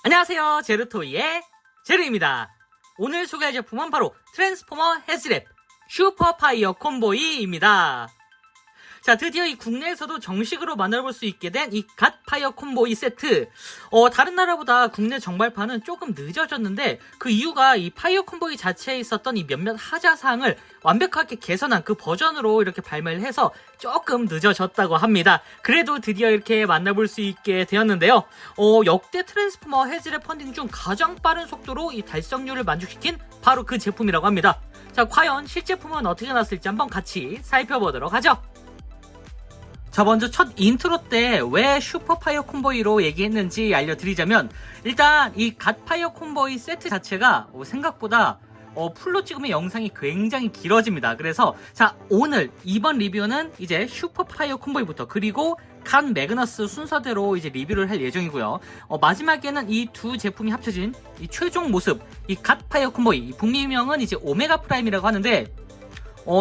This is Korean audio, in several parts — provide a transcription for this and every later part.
안녕하세요, 제르토이의 제르입니다. 오늘 소개할 제품은 바로 트랜스포머 헤즈랩 슈퍼파이어 콤보이입니다. 자, 드디어 이 국내에서도 정식으로 만나볼 수 있게 된 이 갓파이어 콤보이 세트. 다른 나라보다 국내 정발판은 조금 늦어졌는데 그 이유가 이 파이어 콤보이 자체에 있었던 이 몇몇 하자사항을 완벽하게 개선한 그 버전으로 이렇게 발매를 해서 조금 늦어졌다고 합니다. 그래도 드디어 이렇게 만나볼 수 있게 되었는데요. 역대 트랜스포머 헤즈랩 펀딩 중 가장 빠른 속도로 이 달성률을 만족시킨 바로 그 제품이라고 합니다. 자, 과연 실제품은 어떻게 나왔을지 한번 같이 살펴보도록 하죠. 자, 먼저 첫 인트로 때 왜 슈퍼파이어 콤보이로 얘기했는지 알려드리자면, 일단 이 갓파이어 콤보이 세트 자체가 생각보다 풀로 찍으면 영상이 굉장히 길어집니다. 그래서 자, 오늘 이번 리뷰는 이제 슈퍼파이어 콤보이부터, 그리고 갓 매그너스 순서대로 이제 리뷰를 할 예정이고요. 마지막에는 이 두 제품이 합쳐진 이 최종 모습, 이 갓파이어 콤보이, 이 북미명은 이제 오메가 프라임이라고 하는데,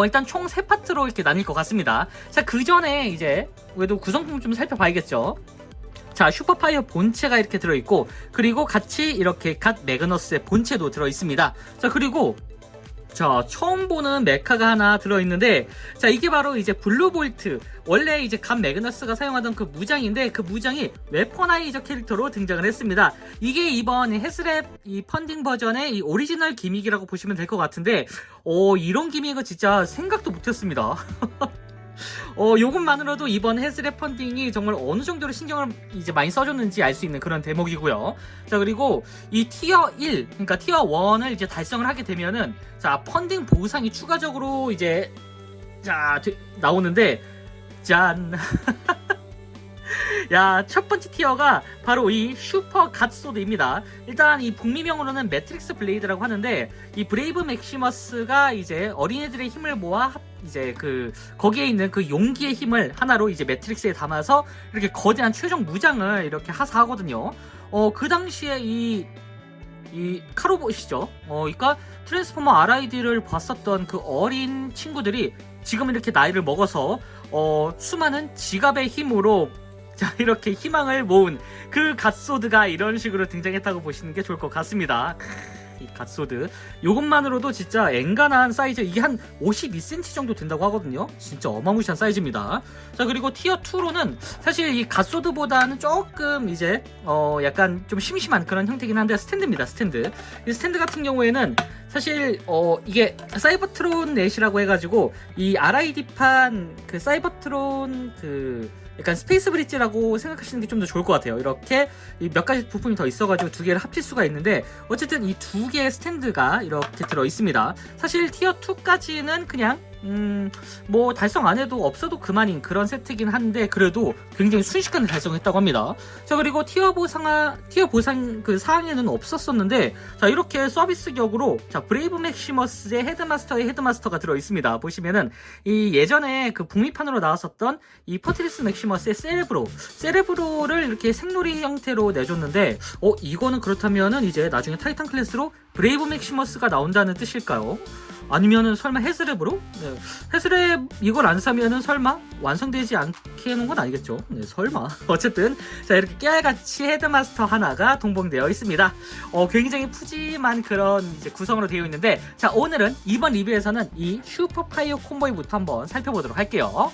일단 총 3파트로 이렇게 나뉠 것 같습니다. 자, 그 전에 이제 그래도 구성품 좀 살펴봐야겠죠. 자, 슈퍼파이어 본체가 이렇게 들어있고, 그리고 같이 이렇게 갓 매그너스의 본체도 들어있습니다. 자, 그리고 자, 처음 보는 메카가 하나 들어있는데, 자, 이게 바로 이제 블루볼트, 원래 이제 갓 매그너스가 사용하던 그 무장인데, 그 무장이 웨퍼나이저 캐릭터로 등장을 했습니다. 이게 이번 헤즈랩 이 펀딩 버전의 이 오리지널 기믹이라고 보시면 될 것 같은데, 이런 기믹은 진짜 생각도 못했습니다. 요것만으로도 이번 헤즈랩 펀딩이 정말 어느 정도로 신경을 이제 많이 써줬는지 알 수 있는 그런 대목이고요. 자, 그리고 이 티어 1, 그러니까 티어 1을 이제 달성을 하게 되면은, 자, 펀딩 보상이 추가적으로 이제, 자, 나오는데, 짠. 야, 첫 번째 티어가 바로 이 슈퍼 갓소드입니다. 일단 이 북미명으로는 매트릭스 블레이드라고 하는데, 이 브레이브 맥시머스가 이제 어린애들의 힘을 모아 이제 거기에 있는 그 용기의 힘을 하나로 이제 매트릭스에 담아서 이렇게 거대한 최종 무장을 이렇게 하사하거든요. 그 당시에 이 카로봇이죠. 그러니까 트랜스포머 RID를 봤었던 그 어린 친구들이 지금 이렇게 나이를 먹어서 수많은 지갑의 힘으로, 자, 이렇게 희망을 모은 그 갓소드가 이런 식으로 등장했다고 보시는 게 좋을 것 같습니다. 이 갓소드, 요것만으로도 진짜 앵간한 사이즈, 이게 한 52cm 정도 된다고 하거든요. 진짜 어마무시한 사이즈입니다. 자, 그리고 티어 2로는 사실 이 갓소드보다는 조금 이제 약간 좀 심심한 그런 형태긴 한데, 스탠드입니다. 스탠드. 이 스탠드 같은 경우에는 사실 이게 사이버트론 넷이라고 해가지고 이 RID판 그 사이버트론 약간 스페이스 브릿지라고 생각하시는 게 좀 더 좋을 것 같아요. 이렇게 몇 가지 부품이 더 있어가지고 두 개를 합칠 수가 있는데, 어쨌든 이 두 개의 스탠드가 이렇게 들어 있습니다. 사실 티어 2까지는 그냥 뭐 달성 안 해도 없어도 그만인 그런 세트긴 한데, 그래도 굉장히 순식간에 달성했다고 합니다. 자, 그리고 티어 보상 그 사항에는 없었었는데, 자, 이렇게 서비스격으로, 자, 브레이브 맥시머스의 헤드마스터의 헤드마스터가 들어 있습니다. 보시면은 이 예전에 그 북미판으로 나왔었던 이 포트리스 맥시머스의 세레브로를 이렇게 생놀이 형태로 내줬는데, 이거는 그렇다면은 이제 나중에 타이탄 클래스로 브레이브 맥시머스가 나온다는 뜻일까요? 아니면은 설마 헤즈랩으로? 네. 헤즈랩 이걸 안 사면은 설마 완성되지 않게 해놓은 건 아니겠죠? 네, 설마. 어쨌든 자, 이렇게 깨알같이 헤드마스터 하나가 동봉되어 있습니다. 굉장히 푸짐한 그런 이제 구성으로 되어 있는데, 자, 오늘은 이번 리뷰에서는 이 슈퍼파이어 콤보이부터 한번 살펴보도록 할게요.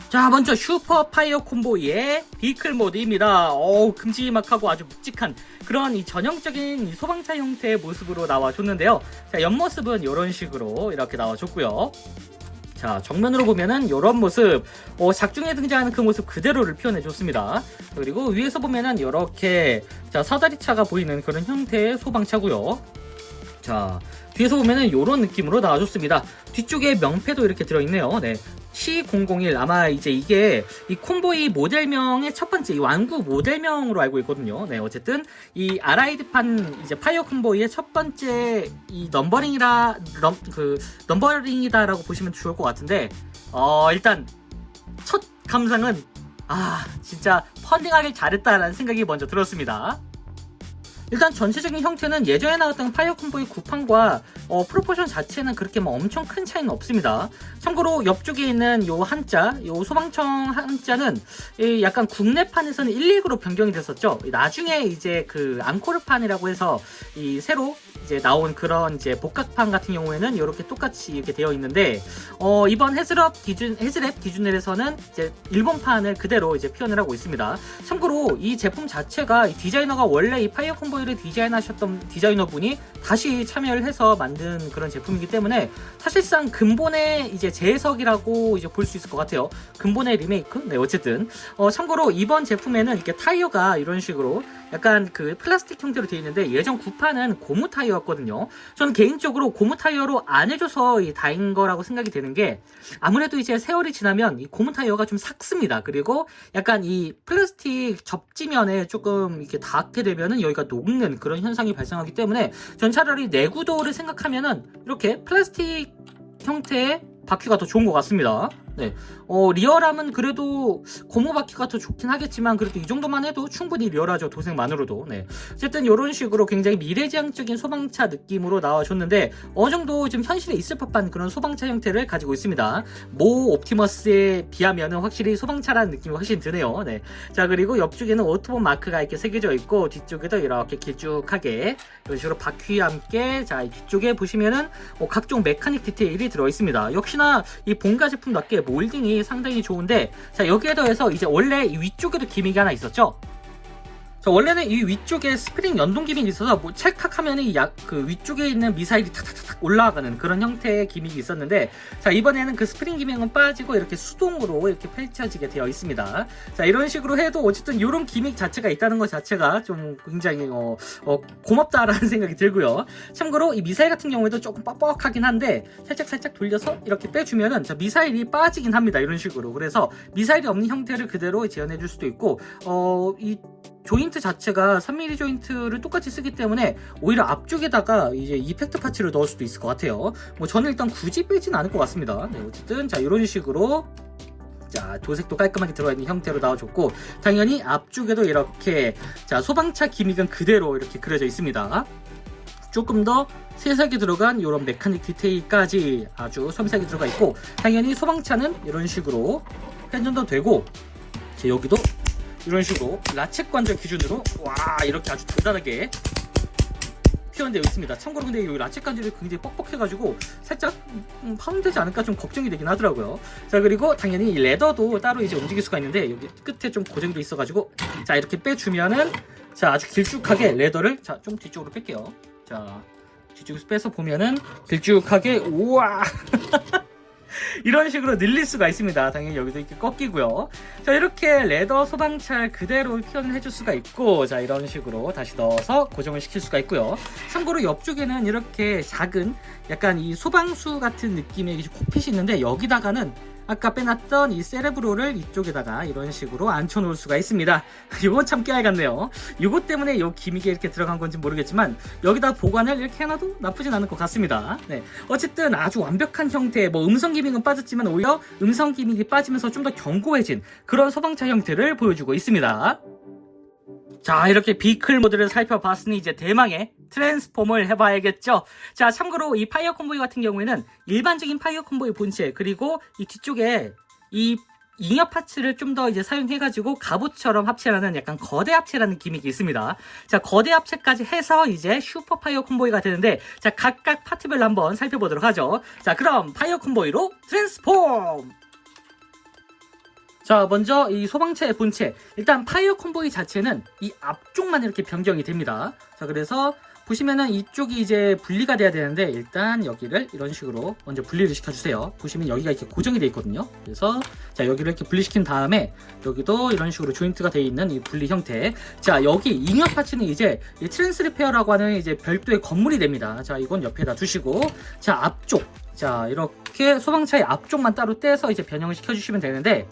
자, 먼저 슈퍼파이어 콤보이의 비클 모드입니다. 큼지막하고 아주 묵직한 그런 이 전형적인 이 소방차 형태의 모습으로 나와줬는데요. 자, 옆모습은 이런 식으로 이렇게 나와줬고요. 자, 정면으로 보면은 이런 모습, 작중에 등장하는 그 모습 그대로를 표현해줬습니다. 그리고 위에서 보면은 이렇게, 자, 사다리차가 보이는 그런 형태의 소방차고요. 자, 뒤에서 보면은 이런 느낌으로 나와줬습니다. 뒤쪽에 명패도 이렇게 들어있네요. 네. C001, 아마 이제 이게 이 콤보이 모델명의 첫 번째, 이 완구 모델명으로 알고 있거든요. 네, 어쨌든 이 RID판 이제 파이어 콤보이의 첫 번째 이 넘버링이다라고 보시면 좋을 것 같은데, 일단 첫 감상은 진짜 펀딩하길 잘했다라는 생각이 먼저 들었습니다. 일단 전체적인 형태는 예전에 나왔던 파이어 콤보의 구판과 프로포션 자체는 그렇게 뭐 엄청 큰 차이는 없습니다. 참고로 옆쪽에 있는 요 한자, 요 소방청 한자는 약간 국내판에서는 119로 변경이 됐었죠. 나중에 이제 그 앙코르판이라고 해서 이 새로 이제 나온 그런 이제 복각판 같은 경우에는 이렇게 똑같이 이렇게 되어 있는데 이번 헤즈랩 기준에서는 이제 일본판을 그대로 이제 표현을 하고 있습니다. 참고로 이 제품 자체가 디자이너가 원래 이 파이어 콤보이를 디자인하셨던 디자이너분이 다시 참여를 해서 만든 그런 제품이기 때문에 사실상 근본의 이제 재해석이라고 이제 볼 수 있을 것 같아요. 근본의 리메이크? 네, 어쨌든 참고로 이번 제품에는 이렇게 타이어가 이런 식으로 약간 그 플라스틱 형태로 되어 있는데 예전 구판은 고무 타이어였거든요. 저는 개인적으로 고무 타이어로 안 해줘서 다행인 거라고 생각이 되는 게 아무래도 이제 세월이 지나면 이 고무 타이어가 좀 삭습니다. 그리고 약간 이 플라스틱 접지면에 조금 이렇게 닿게 되면은 여기가 녹는 그런 현상이 발생하기 때문에 전 차라리 내구도를 생각하면은 이렇게 플라스틱 형태의 바퀴가 더 좋은 것 같습니다. 네, 리얼함은 그래도 고무 바퀴가 더 좋긴 하겠지만 그래도 이 정도만 해도 충분히 리얼하죠. 도색만으로도. 네, 어쨌든 이런 식으로 굉장히 미래지향적인 소방차 느낌으로 나와줬는데 어느 정도 좀 현실에 있을 법한 그런 소방차 형태를 가지고 있습니다. 모 옵티머스에 비하면은 확실히 소방차라는 느낌이 훨씬 드네요. 네, 자 그리고 옆쪽에는 오토본 마크가 이렇게 새겨져 있고 뒤쪽에도 이렇게 길쭉하게 이런 식으로 바퀴와 함께 자 뒤쪽에 보시면은 각종 메카닉 디테일이 들어 있습니다. 역시나 이 본가 제품답게 몰딩이 상당히 좋은데 자 여기에 더해서 이제 원래 이 위쪽에도 기믹이 하나 있었죠. 자 원래는 이 위쪽에 스프링 연동 기믹이 있어서 뭐 찰칵하면은 그 위쪽에 있는 미사일이 탁탁탁 올라가는 그런 형태의 기믹이 있었는데 자 이번에는 그 스프링 기믹은 빠지고 이렇게 수동으로 이렇게 펼쳐지게 되어 있습니다. 자 이런 식으로 해도 어쨌든 이런 기믹 자체가 있다는 것 자체가 좀 굉장히 고맙다라는 생각이 들고요. 참고로 이 미사일 같은 경우에도 조금 뻑뻑하긴 한데 살짝 돌려서 이렇게 빼주면은 자 미사일이 빠지긴 합니다. 이런 식으로. 그래서 미사일이 없는 형태를 그대로 재현해 줄 수도 있고 이 조인트 자체가 3mm 조인트를 똑같이 쓰기 때문에 오히려 앞쪽에다가 이제 이펙트 파츠를 넣을 수도 있을 것 같아요. 뭐 저는 일단 굳이 빼진 않을 것 같습니다. 네, 어쨌든 자 이런 식으로 자 도색도 깔끔하게 들어있는 형태로 나와줬고 당연히 앞쪽에도 이렇게 자 소방차 기믹은 그대로 이렇게 그려져 있습니다. 조금 더 세세하게 들어간 이런 메카닉 디테일까지 아주 섬세하게 들어가 있고 당연히 소방차는 이런 식으로 회전도 되고 여기도 이런 식으로 라쳇 관절 기준으로 와 이렇게 아주 단단하게 표현되어 있습니다. 참고로 근데 이 라쳇 관절이 굉장히 뻑뻑해가지고 살짝 파손되지 않을까 좀 걱정이 되긴 하더라고요. 자 그리고 당연히 이 레더도 따로 이제 움직일 수가 있는데 여기 끝에 좀 고정도 있어가지고 자 이렇게 빼주면은 자 아주 길쭉하게 레더를 자 좀 뒤쪽으로 뺄게요. 자 뒤쪽에서 빼서 보면은 길쭉하게 우와 이런 식으로 늘릴 수가 있습니다. 당연히 여기도 이렇게 꺾이고요. 자 이렇게 레더 소방차를 그대로 표현을 해줄 수가 있고 자 이런 식으로 다시 넣어서 고정을 시킬 수가 있고요. 참고로 옆쪽에는 이렇게 작은 약간 이 소방수 같은 느낌의 코핏이 있는데 여기다가는 아까 빼놨던 이 세레브로를 이쪽에다가 이런 식으로 앉혀놓을 수가 있습니다. 이건 참 깨알 같네요. 이것 때문에 이 기믹이 이렇게 들어간 건지 모르겠지만 여기다 보관을 이렇게 해놔도 나쁘진 않을 것 같습니다. 네, 어쨌든 아주 완벽한 형태의 뭐 음성 기믹은 빠졌지만 오히려 음성 기믹이 빠지면서 좀 더 견고해진 그런 소방차 형태를 보여주고 있습니다. 자 이렇게 비클 모드를 살펴봤으니 이제 대망의 트랜스폼을 해봐야겠죠. 자 참고로 이 파이어 콤보이 같은 경우에는 일반적인 파이어 콤보이 본체 그리고 이 뒤쪽에 이 잉여 파츠를 좀 더 이제 사용해가지고 갑옷처럼 합체하는 약간 거대 합체라는 기믹이 있습니다. 자 거대 합체까지 해서 이제 슈퍼 파이어 콤보이가 되는데 자 각각 파트별로 한번 살펴보도록 하죠. 자 그럼 파이어 콤보이로 트랜스폼! 자 먼저 이 소방차의 본체 일단 파이어 콤보이 자체는 이 앞쪽만 이렇게 변경이 됩니다. 자 그래서 보시면은 이쪽이 이제 분리가 돼야 되는데 일단 여기를 이런 식으로 먼저 분리를 시켜주세요. 보시면 여기가 이렇게 고정이 되어 있거든요. 그래서 자 여기를 이렇게 분리시킨 다음에 여기도 이런 식으로 조인트가 되어 있는 이 분리 형태. 자 여기 잉여 파츠는 이제 이 트랜스 리페어라고 하는 이제 별도의 건물이 됩니다. 자 이건 옆에다 두시고 자 앞쪽 자 이렇게 소방차의 앞쪽만 따로 떼서 이제 변형을 시켜주시면 되는데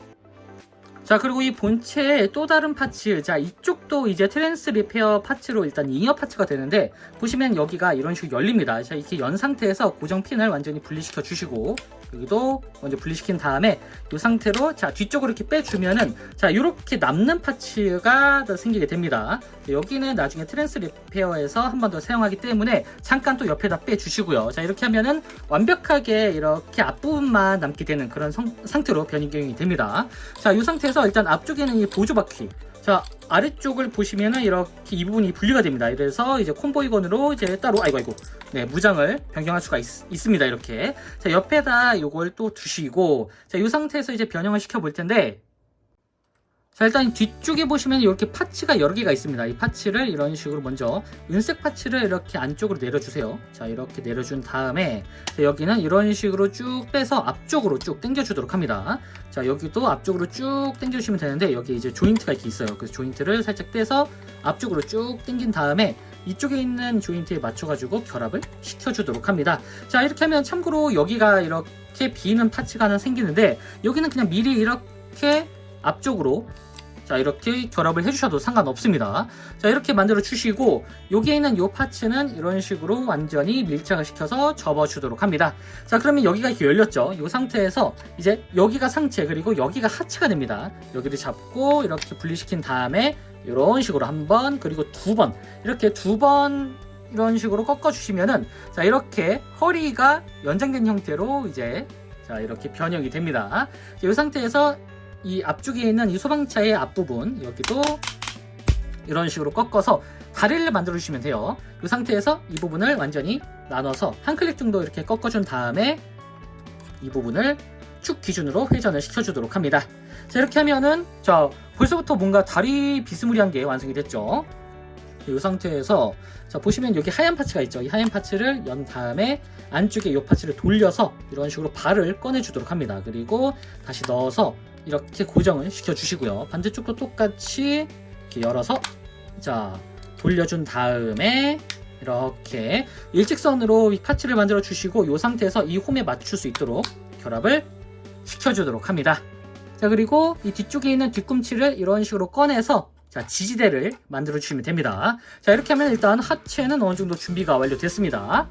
자 그리고 이 본체의 또 다른 파츠 자 이쪽도 이제 트랜스 리페어 파츠로 일단 잉여 파츠가 되는데 보시면 여기가 이런 식으로 열립니다. 자 이렇게 연 상태에서 고정 핀을 완전히 분리시켜 주시고 여기도 먼저 분리시킨 다음에 이 상태로 자 뒤쪽으로 이렇게 빼주면은 자 이렇게 남는 파츠가 생기게 됩니다. 여기는 나중에 트랜스 리페어에서 한 번 더 사용하기 때문에 잠깐 또 옆에다 빼주시고요. 자 이렇게 하면은 완벽하게 이렇게 앞부분만 남게 되는 그런 상태로 변경이 됩니다. 자 이 상태에서 일단 앞쪽에는 이 보조 바퀴, 자 아래쪽을 보시면은 이렇게 이 부분이 분리가 됩니다. 이래서 이제 콤보이건으로 이제 따로 아이고 네 무장을 변경할 수가 있습니다. 이렇게 자 옆에다 이걸 또 두시고 자 이 상태에서 이제 변형을 시켜 볼 텐데 자 일단 뒤쪽에 보시면 이렇게 파츠가 여러 개가 있습니다. 이 파츠를 이런 식으로 먼저 은색 파츠를 이렇게 안쪽으로 내려주세요. 자 이렇게 내려준 다음에 자, 여기는 이런 식으로 쭉 빼서 앞쪽으로 쭉 당겨주도록 합니다. 자 여기도 앞쪽으로 쭉 당겨주시면 되는데 여기 이제 조인트가 이렇게 있어요. 그래서 조인트를 살짝 떼서 앞쪽으로 쭉 당긴 다음에 이쪽에 있는 조인트에 맞춰가지고 결합을 시켜주도록 합니다. 자 이렇게 하면 참고로 여기가 이렇게 비는 파츠가 하나 생기는데 여기는 그냥 미리 이렇게 앞쪽으로 자 이렇게 결합을 해주셔도 상관없습니다. 자 이렇게 만들어 주시고 여기에 있는 이 파츠는 이런 식으로 완전히 밀착을 시켜서 접어주도록 합니다. 자 그러면 여기가 이렇게 열렸죠. 이 상태에서 이제 여기가 상체 그리고 여기가 하체가 됩니다. 여기를 잡고 이렇게 분리시킨 다음에 이런 식으로 한 번 그리고 두 번 이렇게 두 번 이런 식으로 꺾어 주시면은 자 이렇게 허리가 연장된 형태로 이제 자 이렇게 변형이 됩니다. 이 상태에서 이 앞쪽에 있는 이 소방차의 앞부분 여기도 이런 식으로 꺾어서 다리를 만들어 주시면 돼요. 이 상태에서 이 부분을 완전히 나눠서 한 클릭 정도 이렇게 꺾어준 다음에 이 부분을 축 기준으로 회전을 시켜주도록 합니다. 자 이렇게 하면은 자 벌써부터 뭔가 다리 비스무리한 게 완성이 됐죠. 이 상태에서 자 보시면 여기 하얀 파츠가 있죠. 이 하얀 파츠를 연 다음에 안쪽에 이 파츠를 돌려서 이런 식으로 발을 꺼내 주도록 합니다. 그리고 다시 넣어서 이렇게 고정을 시켜 주시고요. 반대쪽도 똑같이 이렇게 열어서 자 돌려준 다음에 이렇게 일직선으로 이 파츠를 만들어 주시고 이 상태에서 이 홈에 맞출 수 있도록 결합을 시켜 주도록 합니다. 자 그리고 이 뒤쪽에 있는 뒤꿈치를 이런 식으로 꺼내서 자 지지대를 만들어 주시면 됩니다. 자 이렇게 하면 일단 하체는 어느 정도 준비가 완료됐습니다.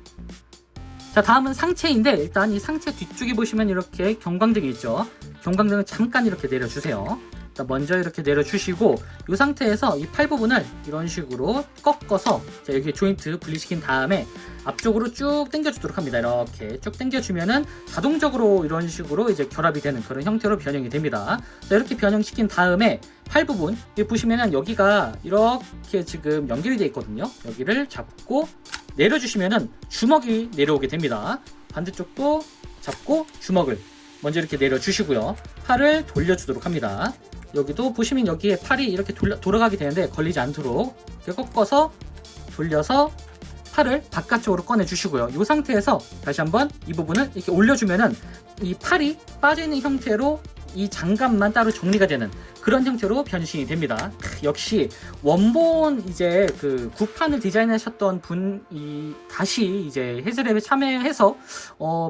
자 다음은 상체인데 일단 이 상체 뒤쪽에 보시면 이렇게 경광등이 있죠. 경광등을 잠깐 이렇게 내려주세요. 먼저 이렇게 내려주시고 이 상태에서 이 팔 부분을 이런 식으로 꺾어서 자 여기 조인트 분리시킨 다음에 앞쪽으로 쭉 당겨주도록 합니다. 이렇게 쭉 당겨주면은 자동적으로 이런 식으로 이제 결합이 되는 그런 형태로 변형이 됩니다. 자 이렇게 변형시킨 다음에 팔 부분 여기 보시면은 여기가 이렇게 지금 연결이 되어 있거든요. 여기를 잡고 내려주시면은 주먹이 내려오게 됩니다. 반대쪽도 잡고 주먹을 먼저 이렇게 내려주시고요. 팔을 돌려주도록 합니다. 여기도 보시면 여기에 팔이 이렇게 돌아가게 되는데 걸리지 않도록 이렇게 꺾어서 돌려서 팔을 바깥쪽으로 꺼내주시고요. 이 상태에서 다시 한번 이 부분을 이렇게 올려주면은 이 팔이 빠져있는 형태로 이 장갑만 따로 정리가 되는 그런 형태로 변신이 됩니다. 역시 원본 이제 그 구판을 디자인하셨던 분이 다시 이제 해설앱에 참여해서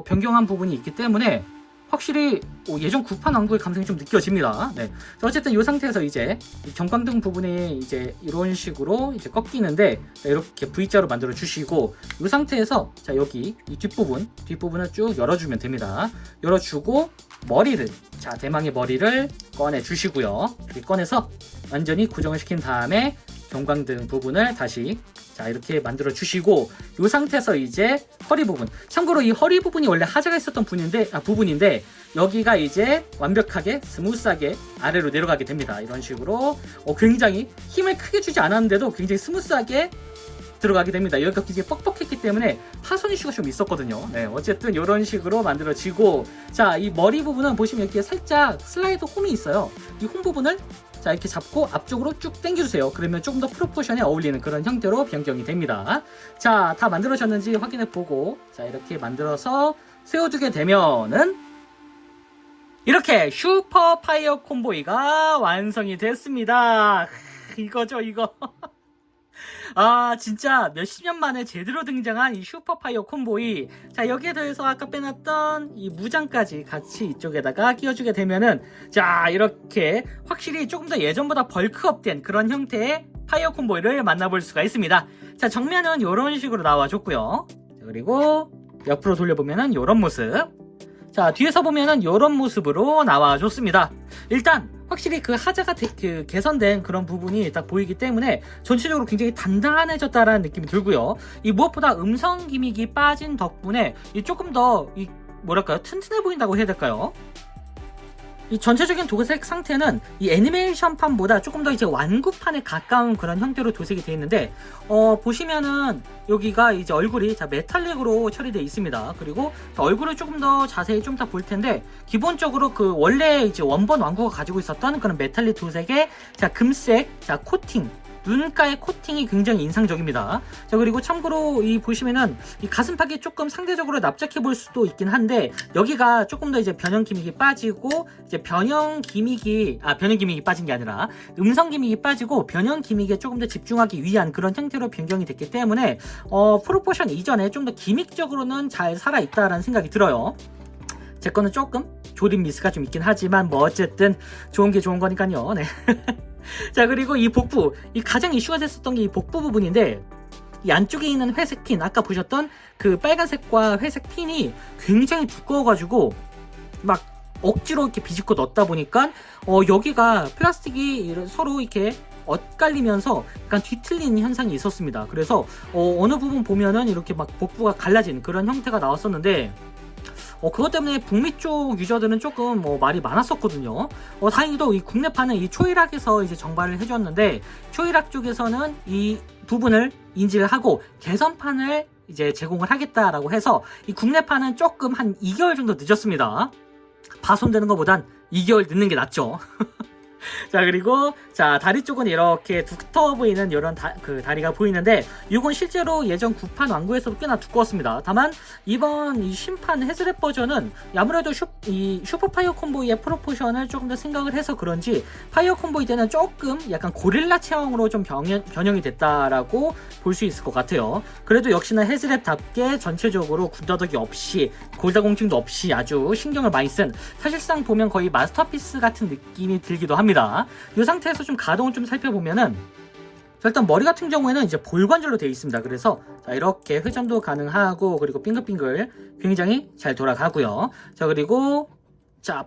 변경한 부분이 있기 때문에 확실히 예전 구판 왕국의 감성이 좀 느껴집니다. 네. 어쨌든 이 상태에서 이제 경광등 부분이 이제 이런 식으로 이제 꺾이는데 이렇게 V자로 만들어 주시고 이 상태에서 자 여기 이 뒷부분을 쭉 열어주면 됩니다. 열어주고 머리를 자 대망의 머리를 꺼내 주시고요. 이렇게 꺼내서 완전히 고정을 시킨 다음에 경광등 부분을 다시 자 이렇게 만들어 주시고 이 상태에서 이제 허리 부분 참고로 이 허리 부분이 원래 하자가 있었던 부분인데 여기가 이제 완벽하게 스무스하게 아래로 내려가게 됩니다. 이런 식으로 굉장히 힘을 크게 주지 않았는데도 굉장히 스무스하게 들어가게 됩니다. 여기가 굉장히 뻑뻑했기 때문에 파손 이슈가 좀 있었거든요. 네, 어쨌든 이런 식으로 만들어지고 자 이 머리 부분은 보시면 이렇게 살짝 슬라이드 홈이 있어요. 이 홈 부분을 자 이렇게 잡고 앞쪽으로 쭉 당겨주세요. 그러면 조금 더 프로포션에 어울리는 그런 형태로 변경이 됩니다. 자 다 만들어졌는지 확인해보고 자 이렇게 만들어서 세워주게 되면은 이렇게 슈퍼 파이어 콤보이가 완성이 됐습니다. 이거죠 이거. 아 진짜 몇십 년 만에 제대로 등장한 이 슈퍼파이어 콤보이 자 여기에 더해서 아까 빼놨던 이 무장까지 같이 이쪽에다가 끼워주게 되면은 자 이렇게 확실히 조금 더 예전보다 벌크업된 그런 형태의 파이어 콤보이를 만나볼 수가 있습니다. 자 정면은 이런 식으로 나와줬고요. 그리고 옆으로 돌려보면은 이런 모습 자, 뒤에서 보면은 이런 모습으로 나와줬습니다. 일단 확실히 그 하자가 개선된 그런 부분이 딱 보이기 때문에 전체적으로 굉장히 단단해졌다라는 느낌이 들고요. 이 무엇보다 음성 기믹이 빠진 덕분에 이 조금 더 뭐랄까요, 튼튼해 보인다고 해야 될까요? 이 전체적인 도색 상태는 이 애니메이션판보다 조금 더 이제 완구판에 가까운 그런 형태로 도색이 되어 있는데, 보시면은 여기가 이제 얼굴이 메탈릭으로 처리되어 있습니다. 그리고 얼굴을 조금 더 자세히 좀 더 볼 텐데, 기본적으로 그 원래 이제 원본 완구가 가지고 있었던 그런 메탈릭 도색의 금색 코팅, 눈가의 코팅이 굉장히 인상적입니다. 자, 그리고 참고로 이 보시면은 이 가슴팍이 조금 상대적으로 납작해 보일 수도 있긴 한데, 여기가 조금 더 이제 변형 기믹이 빠지고, 이제 변형 기믹이 빠진 게 아니라 음성 기믹이 빠지고 변형 기믹에 조금 더 집중하기 위한 그런 형태로 변경이 됐기 때문에 프로포션 이전에 좀 더 기믹적으로는 잘 살아있다라는 생각이 들어요. 제 거는 조금 조립 미스가 좀 있긴 하지만 뭐 어쨌든 좋은 게 좋은 거니까요. 네. 자, 그리고 이 복부, 이 가장 이슈가 됐었던 게 이 복부 부분인데, 이 안쪽에 있는 회색 핀, 아까 보셨던 그 빨간색과 회색 핀이 굉장히 두꺼워가지고 막 억지로 이렇게 비집고 넣다 보니까 여기가 플라스틱이 서로 이렇게 엇갈리면서 약간 뒤틀리는 현상이 있었습니다. 그래서 어느 부분 보면은 이렇게 막 복부가 갈라진 그런 형태가 나왔었는데, 그것 때문에 북미 쪽 유저들은 조금 말이 많았었거든요. 다행히도 이 국내판은 이 초일학에서 이제 정발을 해줬는데, 초일학 쪽에서는 이 부분을 인지를 하고 개선판을 이제 제공을 하겠다라고 해서 이 국내판은 조금 한 2개월 정도 늦었습니다. 파손되는 것보단 2개월 늦는 게 낫죠. 자, 그리고 다리 쪽은 이렇게 두터워 보이는 이런 다리가 보이는데, 이건 실제로 예전 9판 완구에서도 꽤나 두꺼웠습니다. 다만 이번 이 신판 헤즈렛 버전은 아무래도 이 슈퍼 파이어 콤보이의 프로포션을 조금 더 생각을 해서 그런지 파이어 콤보이 때는 조금 약간 고릴라 체형으로 좀 변형이 됐다라고 볼 수 있을 것 같아요. 그래도 역시나 헤즈렛답게 전체적으로 군더더기 없이 골다공증도 없이 아주 신경을 많이 쓴, 사실상 보면 거의 마스터피스 같은 느낌이 들기도 합니다. 이 상태에서 좀 가동을 좀 살펴보면은, 일단 머리 같은 경우에는 이제 볼관절로 되어 있습니다. 그래서 이렇게 회전도 가능하고, 그리고 빙글빙글 굉장히 잘 돌아가고요. 자, 그리고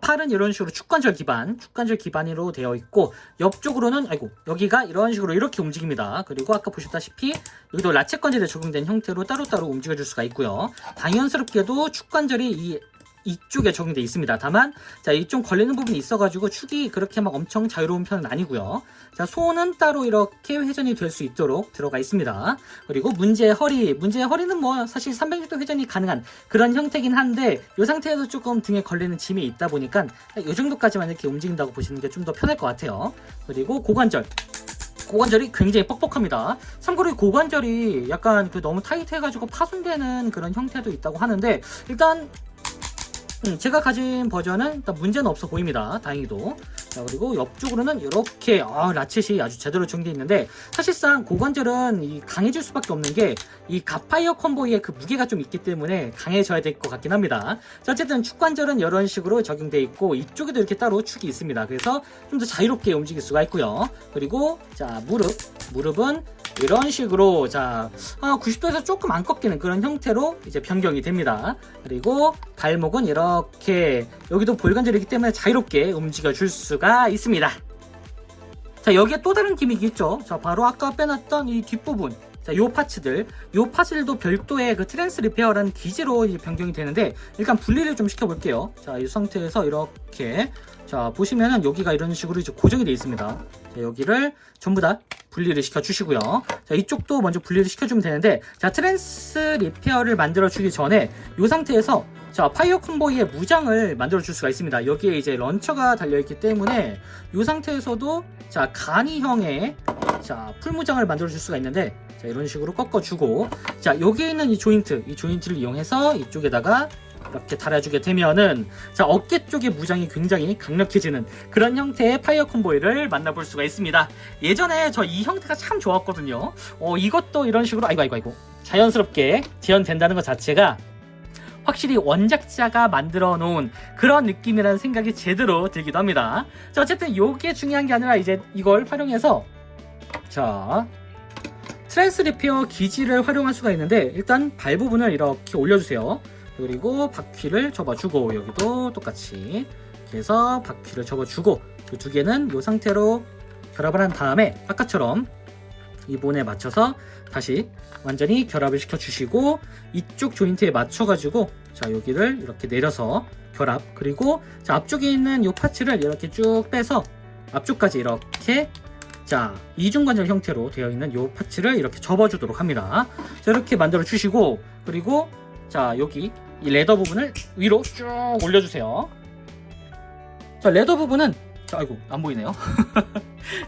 팔은 이런 식으로 축관절 기반으로 되어 있고, 옆쪽으로는 여기가 이런 식으로 이렇게 움직입니다. 그리고 아까 보셨다시피 여기도 라쳇 관절에 적용된 형태로 따로따로 움직여줄 수가 있고요. 당연스럽게도 축관절이 이쪽에 적용되어 있습니다. 다만 이쪽 걸리는 부분이 있어가지고 축이 그렇게 막 엄청 자유로운 편은 아니고요. 손은 따로 이렇게 회전이 될 수 있도록 들어가 있습니다. 그리고 문제의 허리는 뭐 사실 360도 회전이 가능한 그런 형태긴 한데, 이 상태에서 조금 등에 걸리는 짐이 있다 보니까 이 정도까지만 이렇게 움직인다고 보시는 게 좀 더 편할 것 같아요. 그리고 고관절이 굉장히 뻑뻑합니다. 참고로 고관절이 약간 너무 타이트해가지고 파손되는 그런 형태도 있다고 하는데, 일단 제가 가진 버전은 일단 문제는 없어 보입니다. 다행히도. 자, 그리고 옆쪽으로는 이렇게 라쳇이 아주 제대로 적용되어 있는데, 사실상 고관절은 강해질 수밖에 없는 게 이 갓파이어 콤보의 그 무게가 좀 있기 때문에 강해져야 될 것 같긴 합니다. 자, 어쨌든 축관절은 이런 식으로 적용되어 있고, 이쪽에도 이렇게 따로 축이 있습니다. 그래서 좀 더 자유롭게 움직일 수가 있고요. 그리고 무릎은 이런 식으로 90도에서 조금 안 꺾이는 그런 형태로 이제 변경이 됩니다. 그리고 발목은 이렇게 여기도 볼관절이기 때문에 자유롭게 움직여 줄 수가 있습니다. 자, 여기에 또 다른 기믹이 있죠. 바로 아까 빼놨던 이 뒷부분, 요 파츠들도 별도의 그 트랜스 리페어라는 기지로 이제 변경이 되는데, 일단 분리를 좀 시켜볼게요. 이 상태에서 이렇게 보시면은 여기가 이런 식으로 이제 고정이 되어 있습니다. 여기를 전부 다 분리를 시켜주시고요. 이쪽도 먼저 분리를 시켜주면 되는데, 트랜스 리페어를 만들어주기 전에 이 상태에서 파이어 콤보이의 무장을 만들어줄 수가 있습니다. 여기에 이제 런처가 달려있기 때문에 이 상태에서도 간이형의 풀무장을 만들어줄 수가 있는데, 이런 식으로 꺾어주고, 여기에 있는 이 조인트를 이용해서 이쪽에다가 이렇게 달아주게 되면은 어깨 쪽의 무장이 굉장히 강력해지는 그런 형태의 파이어 콤보이를 만나볼 수가 있습니다. 예전에 이 형태가 참 좋았거든요. 이것도 이런 식으로 아이고 자연스럽게 재현된다는 것 자체가 확실히 원작자가 만들어 놓은 그런 느낌이라는 생각이 제대로 들기도 합니다. 어쨌든 이게 중요한 게 아니라 이제 이걸 활용해서 트랜스 리페어 기지를 활용할 수가 있는데, 일단 발 부분을 이렇게 올려주세요. 그리고 바퀴를 접어주고 여기도 똑같이 이렇게 해서 바퀴를 접어주고 이 두 개는 이 상태로 결합을 한 다음에 아까처럼 이 본에 맞춰서 다시 완전히 결합을 시켜주시고 이쪽 조인트에 맞춰가지고 자 여기를 이렇게 내려서 결합, 그리고 자 앞쪽에 있는 이 파츠를 이렇게 쭉 빼서 앞쪽까지 이렇게 자 이중관절 형태로 되어 있는 이 파츠를 이렇게 접어주도록 합니다. 자 이렇게 만들어 주시고 그리고 자 여기 이 레더 부분을 위로 쭉 올려주세요. 자 레더 부분은 자, 아이고 안 보이네요.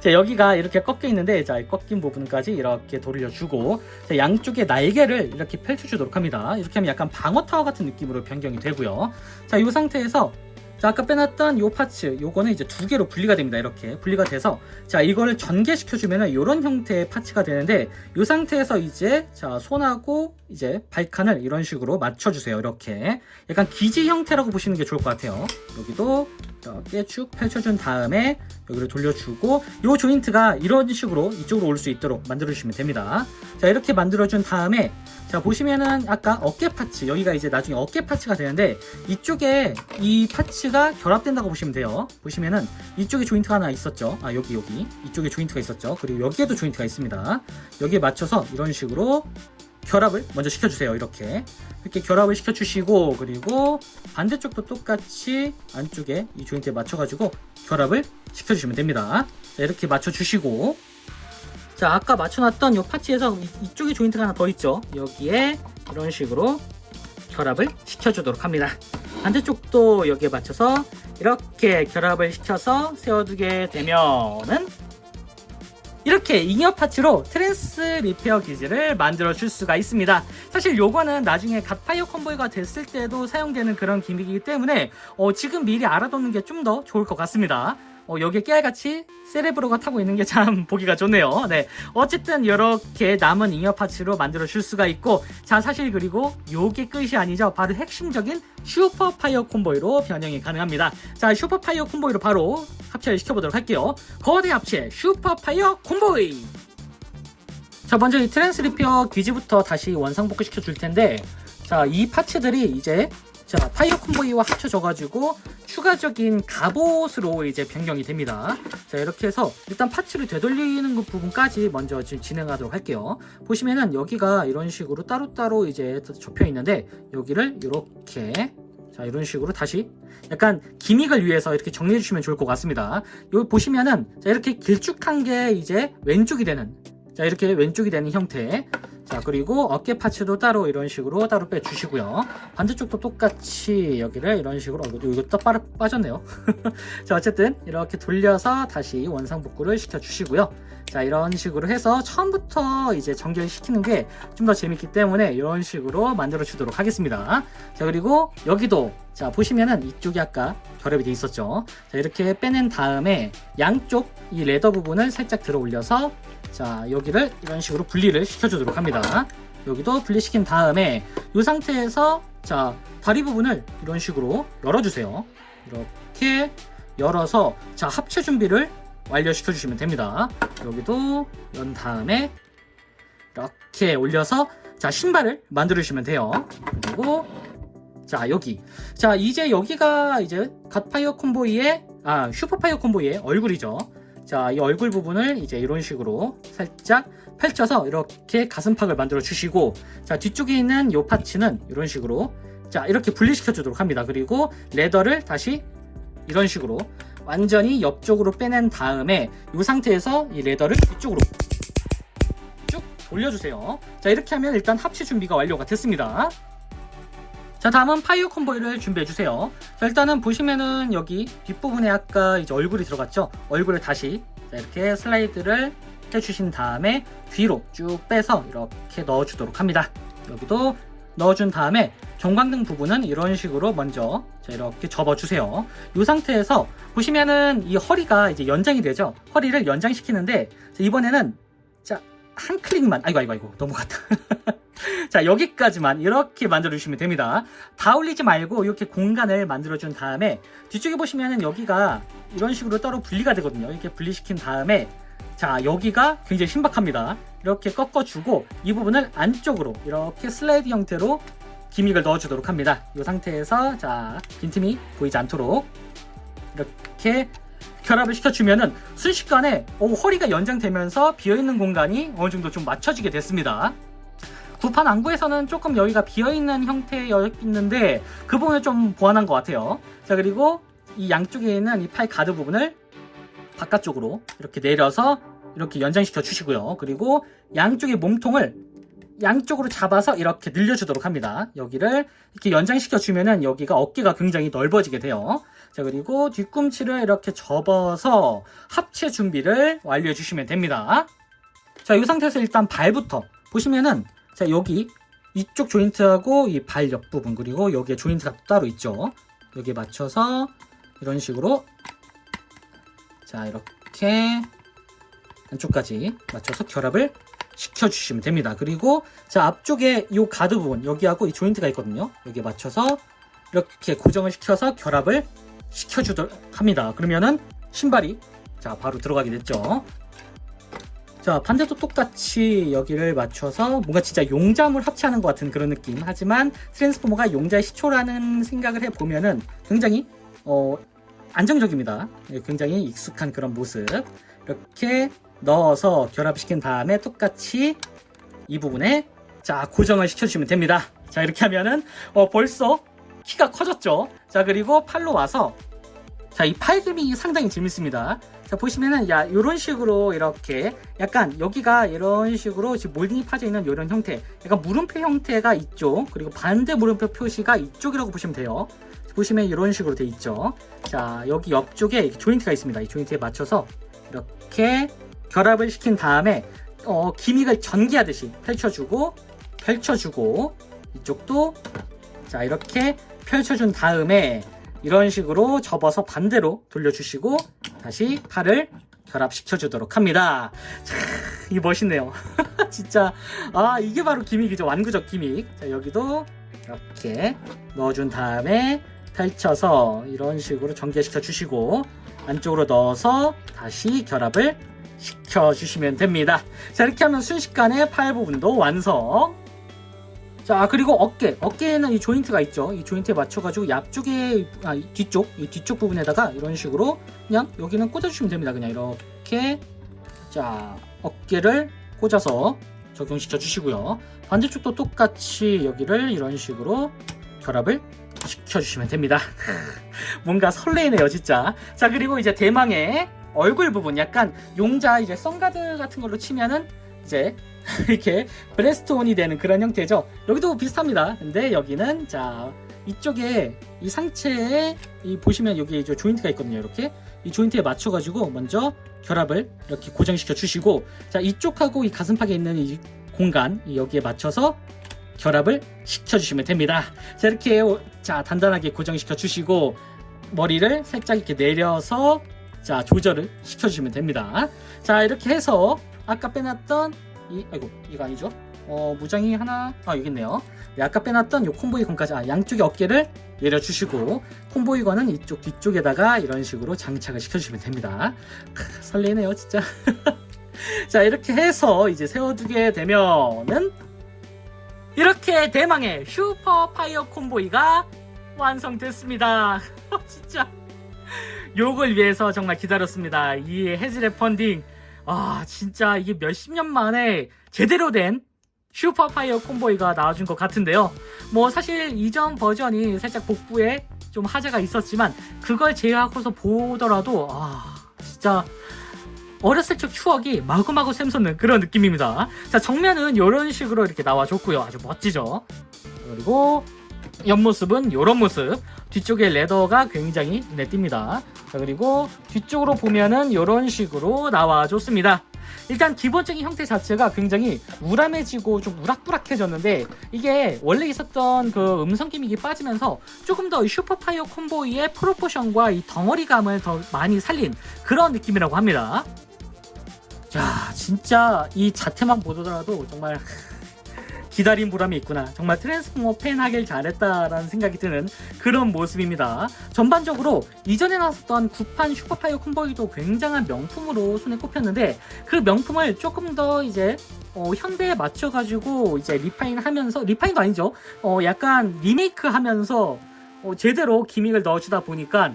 자 여기가 이렇게 꺾여 있는데 자 꺾인 부분까지 이렇게 돌려주고 자, 양쪽에 날개를 이렇게 펼쳐주도록 합니다. 이렇게 하면 약간 방어 타워 같은 느낌으로 변경이 되고요. 자 이 상태에서 자 아까 빼놨던 요 파츠 요거는 이제 두 개로 분리가 됩니다. 이렇게 분리가 돼서 자 이거를 전개시켜 주면은 이런 형태의 파츠가 되는데 이 상태에서 이제 자 손하고 이제 발칸을 이런 식으로 맞춰 주세요. 이렇게 약간 기지 형태라고 보시는 게 좋을 것 같아요. 여기도 이렇게 쭉 펼쳐준 다음에 여기를 돌려주고 이 조인트가 이런 식으로 이쪽으로 올 수 있도록 만들어 주시면 됩니다. 자 이렇게 만들어준 다음에 자 보시면은 아까 어깨 파츠 여기가 이제 나중에 어깨 파츠가 되는데 이쪽에 이 파츠가 결합된다고 보시면 돼요. 보시면은 이쪽에 조인트가 하나 있었죠. 아 여기 이쪽에 조인트가 있었죠. 그리고 여기에도 조인트가 있습니다. 여기에 맞춰서 이런 식으로 결합을 먼저 시켜주세요. 이렇게 결합을 시켜주시고 그리고 반대쪽도 똑같이 안쪽에 이 조인트에 맞춰가지고 결합을 시켜주시면 됩니다. 자, 이렇게 맞춰주시고 자 아까 맞춰놨던 이 파츠에서 이쪽에 조인트가 하나 더 있죠. 여기에 이런 식으로 결합을 시켜주도록 합니다. 반대쪽도 여기에 맞춰서 이렇게 결합을 시켜서 세워두게 되면은 이렇게 잉여 파츠로 트랜스 리페어 기지를 만들어 줄 수가 있습니다. 사실 요거는 나중에 갓파이어 콤보이가 됐을 때도 사용되는 그런 기믹이기 때문에 지금 미리 알아두는 게 좀 더 좋을 것 같습니다. 여기에 깨알같이 세레브로가 타고 있는 게 참 보기가 좋네요. 네, 어쨌든 이렇게 남은 잉여 파츠로 만들어 줄 수가 있고 자 사실 그리고 요게 끝이 아니죠. 바로 핵심적인 슈퍼 파이어 콤보이로 변형이 가능합니다. 자 슈퍼 파이어 콤보이로 바로 합체를 시켜보도록 할게요. 거대 합체 슈퍼 파이어 콤보이. 자 먼저 이 트랜스 리페어 기지부터 다시 원상복구 시켜 줄 텐데 자 이 파츠들이 이제 자 파이어 콤보이와 합쳐져가지고 추가적인 갑옷으로 이제 변경이 됩니다. 자 이렇게 해서 일단 파츠를 되돌리는 부분까지 먼저 지금 진행하도록 할게요. 보시면은 여기가 이런 식으로 따로따로 이제 접혀 있는데 여기를 이렇게 자 이런 식으로 다시 약간 기믹을 위해서 이렇게 정리해 주시면 좋을 것 같습니다. 여기 보시면은 자 이렇게 길쭉한 게 이제 왼쪽이 되는 자 이렇게 왼쪽이 되는 형태. 자 그리고 어깨 파츠도 따로 이런 식으로 따로 빼주시고요. 반대쪽도 똑같이 여기를 이런 식으로 이거 또 빠졌네요. 자 어쨌든 이렇게 돌려서 다시 원상복구를 시켜주시고요. 자 이런 식으로 해서 처음부터 이제 전개시키는 게 좀 더 재밌기 때문에 이런 식으로 만들어 주도록 하겠습니다. 자 그리고 여기도 자 보시면은 이쪽이 아까 결합이 돼 있었죠. 자 이렇게 빼낸 다음에 양쪽 이 레더 부분을 살짝 들어 올려서 자 여기를 이런 식으로 분리를 시켜주도록 합니다. 여기도 분리시킨 다음에 이 상태에서 자 다리 부분을 이런 식으로 열어주세요. 이렇게 열어서 자 합체 준비를 완료시켜 주시면 됩니다. 여기도 연 다음에 이렇게 올려서 자 신발을 만들어 주시면 돼요. 그리고 자 여기 자 이제 여기가 이제 갓파이어 콤보이의 슈퍼파이어 콤보이의 얼굴이죠. 자, 이 얼굴 부분을 이제 이런 식으로 살짝 펼쳐서 이렇게 가슴팍을 만들어 주시고 자, 뒤쪽에 있는 이 파츠는 이런 식으로 자, 이렇게 분리시켜 주도록 합니다. 그리고 레더를 다시 이런 식으로 완전히 옆쪽으로 빼낸 다음에 이 상태에서 이 레더를 뒤쪽으로 쭉 올려주세요. 자, 이렇게 하면 일단 합체 준비가 완료가 됐습니다. 자 다음은 파이어 콤보이를 준비해주세요. 자 일단은 보시면은 여기 뒷부분에 아까 이제 얼굴이 들어갔죠. 얼굴을 다시 자, 이렇게 슬라이드를 해주신 다음에 뒤로 쭉 빼서 이렇게 넣어주도록 합니다. 여기도 넣어준 다음에 경광등 부분은 이런 식으로 먼저 자 이렇게 접어주세요. 이 상태에서 보시면은 이 허리가 이제 연장이 되죠. 허리를 연장시키는데 자, 이번에는 자 한 클릭만 아이고 넘어갔다. 자 여기까지만 이렇게 만들어 주시면 됩니다. 다 올리지 말고 이렇게 공간을 만들어 준 다음에 뒤쪽에 보시면은 여기가 이런 식으로 따로 분리가 되거든요. 이렇게 분리시킨 다음에 자 여기가 굉장히 신박합니다. 이렇게 꺾어주고 이 부분을 안쪽으로 이렇게 슬라이드 형태로 기믹을 넣어주도록 합니다. 이 상태에서 자 빈틈이 보이지 않도록 이렇게 결합을 시켜주면은 순식간에 허리가 연장되면서 비어있는 공간이 어느 정도 좀 맞춰지게 됐습니다. 구판 안구에서는 조금 여기가 비어있는 형태였는데 그 부분을 좀 보완한 것 같아요. 자 그리고 이 양쪽에 있는 이 팔 가드 부분을 바깥쪽으로 이렇게 내려서 이렇게 연장시켜 주시고요. 그리고 양쪽의 몸통을 양쪽으로 잡아서 이렇게 늘려주도록 합니다. 여기를 이렇게 연장시켜 주면은 여기가 어깨가 굉장히 넓어지게 돼요. 자 그리고 뒤꿈치를 이렇게 접어서 합체 준비를 완료해 주시면 됩니다. 자 이 상태에서 일단 발부터 보시면은 자 여기 이쪽 조인트하고 이 발 옆부분 그리고 여기에 조인트가 따로 있죠. 여기에 맞춰서 이런 식으로 자 이렇게 안쪽까지 맞춰서 결합을 시켜주시면 됩니다. 그리고 자 앞쪽에 이 가드 부분 여기하고 이 조인트가 있거든요. 여기에 맞춰서 이렇게 고정을 시켜서 결합을 시켜주도록 합니다. 그러면은 신발이 자 바로 들어가게 됐죠. 자 반대도 똑같이 여기를 맞춰서 뭔가 진짜 용자물 합체하는 것 같은 그런 느낌. 하지만 트랜스포머가 용자의 시초라는 생각을 해보면은 굉장히 안정적입니다. 굉장히 익숙한 그런 모습. 이렇게 넣어서 결합시킨 다음에 똑같이 이 부분에 자 고정을 시켜주시면 됩니다. 자 이렇게 하면은 벌써 키가 커졌죠. 자 그리고 팔로 와서 자 이 팔김이 상당히 재밌습니다. 자 보시면은 야 이런 식으로 이렇게 약간 여기가 이런 식으로 지금 몰딩이 파져 있는 이런 형태, 약간 물음표 형태가 이쪽 그리고 반대 물음표 표시가 이쪽이라고 보시면 돼요. 보시면 이런 식으로 돼 있죠. 자 여기 옆쪽에 조인트가 있습니다. 이 조인트에 맞춰서 이렇게 결합을 시킨 다음에 기믹을 전개하듯이 펼쳐주고 이쪽도 자 이렇게 펼쳐준 다음에 이런 식으로 접어서 반대로 돌려주시고 다시 팔을 결합시켜 주도록 합니다. 자, 이 멋있네요. 진짜 이게 바로 기믹이죠. 완구적 기믹. 자 여기도 이렇게 넣어준 다음에 펼쳐서 이런 식으로 전개시켜 주시고 안쪽으로 넣어서 다시 결합을 시켜주시면 됩니다. 자 이렇게 하면 순식간에 팔 부분도 완성. 자 그리고 어깨에는 이 조인트가 있죠. 이 조인트에 맞춰가지고 앞쪽에 뒤쪽 부분에다가 이런 식으로 그냥 여기는 꽂아주시면 됩니다. 그냥 이렇게 자 어깨를 꽂아서 적용시켜 주시고요. 반대쪽도 똑같이 여기를 이런 식으로 결합을 시켜주시면 됩니다. 뭔가 설레네요 진짜. 자 그리고 이제 대망의 얼굴 부분 약간 용자 이제 선가드 같은 걸로 치면은 이제 이렇게 브레스트온이 되는 그런 형태죠. 여기도 비슷합니다. 근데 여기는 자 이쪽에 이 상체에 이 보시면 여기 이제 조인트가 있거든요. 이렇게 이 조인트에 맞춰가지고 먼저 결합을 이렇게 고정시켜 주시고 자 이쪽하고 이 가슴팍에 있는 이 공간 여기에 맞춰서 결합을 시켜주시면 됩니다. 자 이렇게 자 단단하게 고정시켜 주시고 머리를 살짝 이렇게 내려서 자 조절을 시켜주시면 됩니다. 자 이렇게 해서 아까 빼놨던 이거 아니죠? 무장이 하나 여기 있네요. 네, 아까 빼놨던 요 콤보이건까지 양쪽의 어깨를 내려주시고 콤보이건은 이쪽 뒤쪽에다가 이런 식으로 장착을 시켜주시면 됩니다. 설레네요 진짜. 자 이렇게 해서 이제 세워두게 되면은 이렇게 대망의 슈퍼 파이어 콤보이가 완성됐습니다. 진짜 요걸 위해서 정말 기다렸습니다. 이 해질의 펀딩 진짜 이게 몇십 년 만에 제대로 된 슈퍼 파이어 콤보이가 나와준 것 같은데요. 뭐 사실 이전 버전이 살짝 복부에 좀 하자가 있었지만 그걸 제외하고서 보더라도 진짜 어렸을 적 추억이 마구마구 샘솟는 그런 느낌입니다. 자 정면은 이런 식으로 이렇게 나와줬고요. 아주 멋지죠. 그리고 옆모습은 이런 모습. 뒤쪽에 레더가 굉장히 눈에 띕니다. 자 그리고 뒤쪽으로 보면은 이런 식으로 나와줬습니다. 일단 기본적인 형태 자체가 굉장히 우람해지고 좀 우락부락해졌는데 이게 원래 있었던 그 음성 기믹이 빠지면서 조금 더 슈퍼파이어 콤보이의 프로포션과 이 덩어리감을 더 많이 살린 그런 느낌이라고 합니다. 자 진짜 이 자태만 보더라도 정말 기다린 보람이 있구나. 정말 트랜스포머 팬 하길 잘했다라는 생각이 드는 그런 모습입니다. 전반적으로 이전에 나왔던 구판 슈퍼파이어 콤보이도 굉장한 명품으로 손에 꼽혔는데 그 명품을 조금 더 이제 현대에 맞춰가지고 이제 리파인도 아니죠. 약간 리메이크하면서 제대로 기믹을 넣어주다 보니까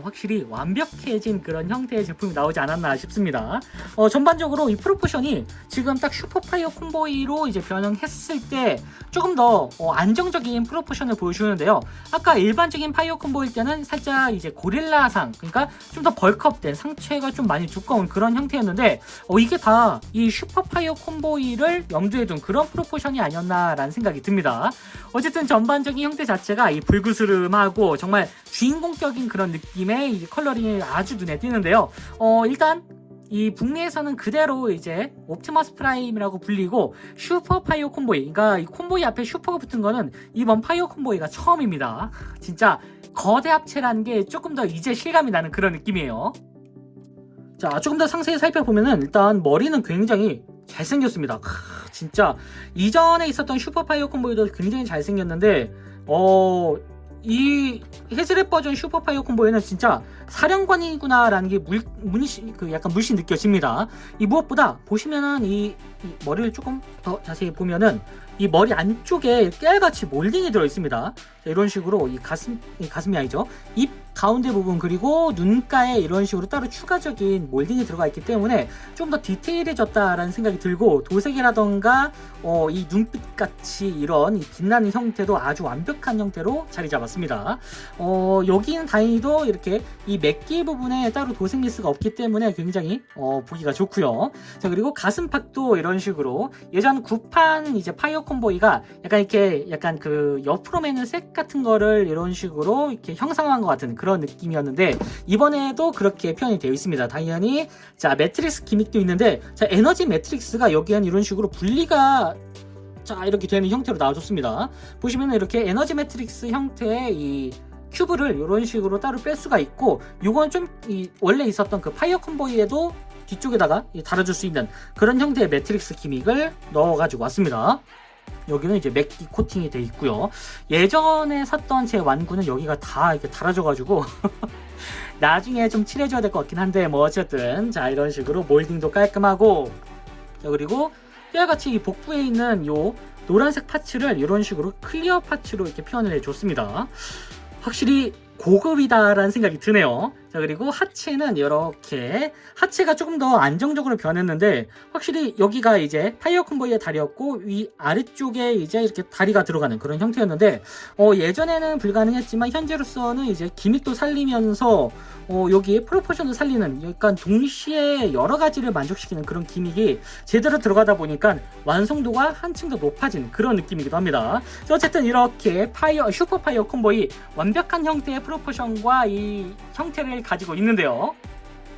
확실히 완벽해진 그런 형태의 제품이 나오지 않았나 싶습니다. 전반적으로 이 프로포션이 지금 딱 슈퍼파이어 콤보이로 이제 변형했을 때 조금 더 안정적인 프로포션을 보여주는데요. 아까 일반적인 파이어 콤보일 때는 살짝 이제 고릴라상, 그러니까 좀 더 벌크업된 상체가 좀 많이 두꺼운 그런 형태였는데 이게 다 이 슈퍼파이어 콤보이를 염두에 둔 그런 프로포션이 아니었나라는 생각이 듭니다. 어쨌든 전반적인 형태 자체가 이 불그스름하고 정말 주인공격인 그런 느낌의 이 컬러링이 아주 눈에 띄는데요. 일단 이 북미에서는 그대로 이제 옵티머스 프라임이라고 불리고 슈퍼 파이어 콤보이, 그러니까 이 콤보이 앞에 슈퍼가 붙은 거는 이번 파이어 콤보이가 처음입니다. 진짜 거대 합체라는 게 조금 더 이제 실감이 나는 그런 느낌이에요. 자, 조금 더 상세히 살펴보면은 일단 머리는 굉장히 잘생겼습니다. 진짜 이전에 있었던 슈퍼파이어 콤보이도 굉장히 잘생겼는데 이 헤즈렛 버전 슈퍼파이어 콤보에는 진짜 사령관이구나라는 게 약간 물씬 느껴집니다. 이 무엇보다 보시면은 이 머리를 조금 더 자세히 보면은 이 머리 안쪽에 깨알같이 몰딩이 들어 있습니다. 이런 식으로 이 가슴이 아니죠. 입 가운데 부분 그리고 눈가에 이런 식으로 따로 추가적인 몰딩이 들어가 있기 때문에 좀 더 디테일해졌다라는 생각이 들고 도색이라던가 이 눈빛같이 이런 빛나는 형태도 아주 완벽한 형태로 자리 잡았습니다. 여기는 다행히도 이렇게 이 맥기 부분에 따로 도색 미스가 없기 때문에 굉장히 보기가 좋고요. 자, 그리고 가슴팍도 이런 식으로 예전 구판 이제 파이어 콤보이가 약간 그 옆으로 매는 색 같은 거를 이런 식으로 이렇게 형상화한 것 같은 그런 느낌이었는데 이번에도 그렇게 표현이 되어 있습니다. 당연히 자, 매트릭스 기믹도 있는데 자, 에너지 매트릭스가 여기엔 이런 식으로 분리가 자, 이렇게 되는 형태로 나와줬습니다. 보시면 이렇게 에너지 매트릭스 형태의 이 큐브를 이런 식으로 따로 뺄 수가 있고 요건 좀 원래 있었던 그 파이어 콤보이에도 뒤쪽에다가 달아줄 수 있는 그런 형태의 매트릭스 기믹을 넣어가지고 왔습니다. 여기는 이제 맥기 코팅이 돼 있고요. 예전에 샀던 제 완구는 여기가 다 이렇게 달아져가지고 나중에 좀 칠해줘야 될 것 같긴 한데 뭐 어쨌든 자, 이런 식으로 몰딩도 깔끔하고 자, 그리고 깨알같이 이 복부에 있는 요 노란색 파츠를 이런 식으로 클리어 파츠로 이렇게 표현을 해줬습니다. 확실히 고급이다라는 생각이 드네요. 자, 그리고 하체는 이렇게 하체가 조금 더 안정적으로 변했는데 확실히 여기가 이제 파이어 콤보이의 다리였고 위 아래쪽에 이제 이렇게 다리가 들어가는 그런 형태였는데 예전에는 불가능했지만 현재로서는 이제 기믹도 살리면서 여기 프로포션도 살리는 약간 동시에 여러 가지를 만족시키는 그런 기믹이 제대로 들어가다 보니까 완성도가 한층 더 높아진 그런 느낌이기도 합니다. 어쨌든 이렇게 슈퍼 파이어 콤보이 완벽한 형태의 프로포션과 이 형태를 가지고 있는데요.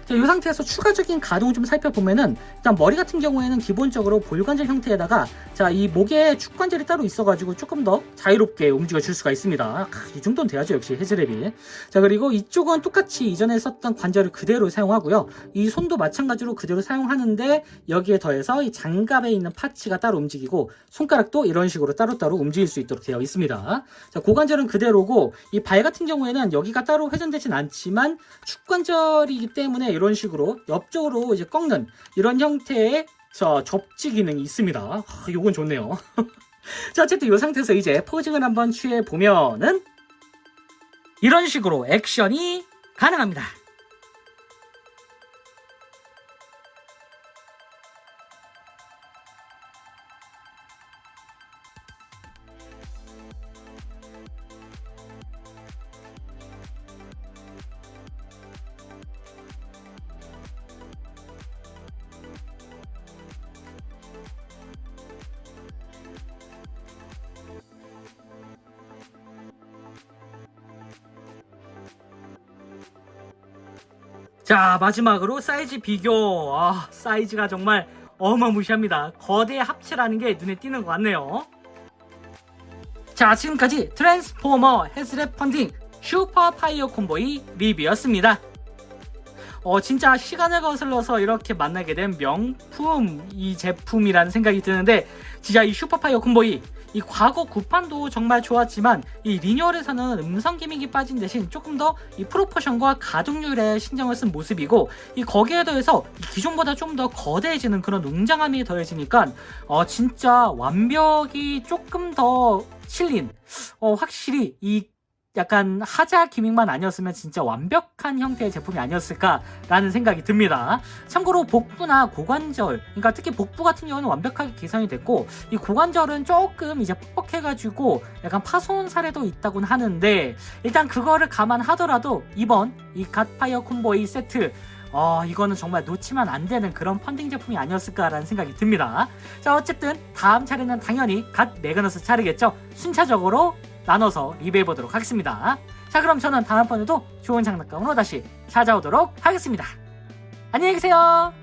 자, 이 상태에서 추가적인 가동을 좀 살펴보면은 일단 머리 같은 경우에는 기본적으로 볼관절 형태에다가 자, 이 목에 축관절이 따로 있어가지고 조금 더 자유롭게 움직여 줄 수가 있습니다. 이 정도는 돼야죠, 역시 헤즈랩이. 자, 그리고 이쪽은 똑같이 이전에 썼던 관절을 그대로 사용하고요. 이 손도 마찬가지로 그대로 사용하는데 여기에 더해서 이 장갑에 있는 파츠가 따로 움직이고 손가락도 이런 식으로 따로따로 움직일 수 있도록 되어 있습니다. 자, 고관절은 그대로고 이 발 같은 경우에는 여기가 따로 회전되진 않지만 축관절이기 때문에 이런 식으로 옆쪽으로 이제 꺾는 이런 형태의 접지 기능이 있습니다. 요건 좋네요. 자, 어쨌든 이 상태에서 이제 포징을 한번 취해 보면은 이런 식으로 액션이 가능합니다. 자, 마지막으로 사이즈 비교. 사이즈가 정말 어마무시합니다. 거대 합체라는 게 눈에 띄는 것 같네요. 자, 지금까지 트랜스포머 헤즈랩 펀딩 슈퍼 파이어 콤보이 리뷰였습니다. 진짜 시간을 거슬러서 이렇게 만나게 된 명품 이 제품이라는 생각이 드는데, 진짜 이 슈퍼파이어 콤보이 이 과거 구판도 정말 좋았지만 이 리뉴얼에서는 음성 기믹이 빠진 대신 조금 더 이 프로포션과 가동률에 신경을 쓴 모습이고, 이 거기에 더해서 기존보다 좀 더 거대해지는 그런 웅장함이 더해지니까 진짜 완벽이 조금 더 실린, 확실히 이 약간 하자 기믹만 아니었으면 진짜 완벽한 형태의 제품이 아니었을까라는 생각이 듭니다. 참고로 복부나 고관절, 그러니까 특히 복부 같은 경우는 완벽하게 개선이 됐고, 이 고관절은 조금 이제 뻑뻑해가지고 약간 파손 사례도 있다곤 하는데, 일단 그거를 감안하더라도 이번 이 갓파이어 콤보이 세트, 이거는 정말 놓치면 안 되는 그런 펀딩 제품이 아니었을까라는 생각이 듭니다. 자, 어쨌든 다음 차례는 당연히 갓 매그너스 차례겠죠. 순차적으로 나눠서 리뷰해보도록 하겠습니다. 자, 그럼 저는 다음번에도 좋은 장난감으로 다시 찾아오도록 하겠습니다. 안녕히 계세요.